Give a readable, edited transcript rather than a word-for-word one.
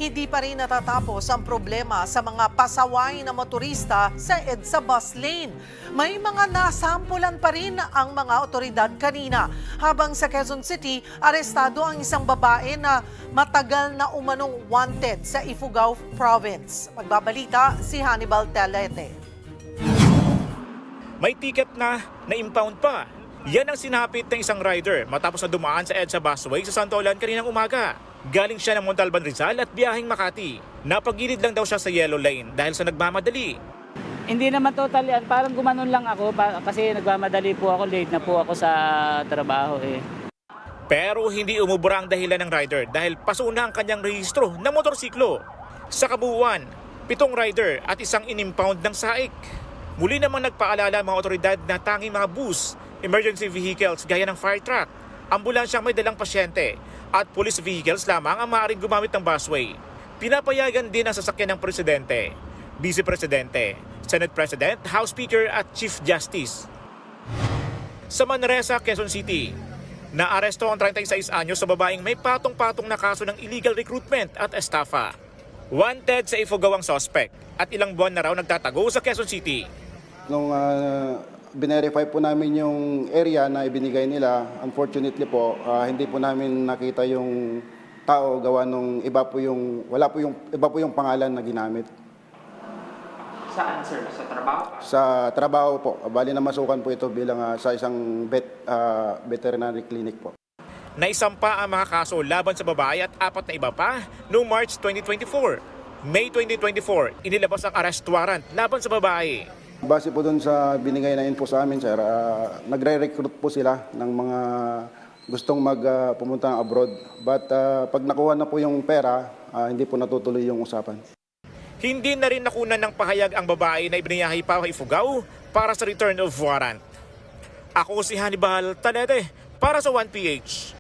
Hindi pa rin natatapos ang problema sa mga pasaway na motorista sa EDSA bus lane. May mga nasampulan pa rin ang mga otoridad kanina. Habang sa Quezon City, arestado ang isang babae na matagal na umanong wanted sa Ifugao Province. Magbabalita si Hannibal Telete. May ticket na na-impound pa. Yan ang sinapit ng isang rider matapos na dumaan sa EDSA busway sa Santolan kaninang umaga. Galing siya ng Montalban, Rizal at biyaheng Makati. Napagilid lang daw siya sa yellow lane dahil sa nagmamadali. Hindi naman totally, parang gumanon lang ako kasi nagmamadali po ako, late na po ako sa trabaho eh. Pero hindi umubra ang dahilan ng rider dahil pasuna ang kanyang rehistro ng motorsiklo. Sa kabuuan, 7 rider at isang inimpound ng saik. Muli namang nagpaalala ang mga otoridad na tanging mga bus, emergency vehicles gaya ng fire truck, ambulansyang may dalang pasyente at police vehicles lamang ang maaaring gumamit ng busway. Pinapayagan din ang sasakyan ng Presidente, Vice Presidente, Senate President, House Speaker at Chief Justice. Sa Manresa, Quezon City, naaresto ang 36 anyos sa babaeng may patong-patong na kaso ng illegal recruitment at estafa. Wanted sa Ifugao ang suspect at ilang buwan na raw nagtatago sa Quezon City. Nung binerify po namin yung area na ibinigay nila, unfortunately po, hindi po namin nakita yung tao gawa nung iba po yung pangalan na ginamit. Saan, sir? Sa trabaho? Sa trabaho po. Bali na masukan po ito bilang sa isang veterinary clinic po. Naisampa ang mga kaso laban sa babae at 4 na iba pa noong March 2024. May 2024, inilabas ang arrest warrant laban sa babae. Base po dun sa binigay na info sa amin, sir, nagre-recruit po sila ng mga gustong pumunta abroad. But pag nakuha na po yung pera, hindi po natutuloy yung usapan. Hindi na rin nakunan ng pahayag ang babae na ibinayahi pa kay Ifugao para sa return of warrant. Ako si Hannibal Talete para sa 1PH.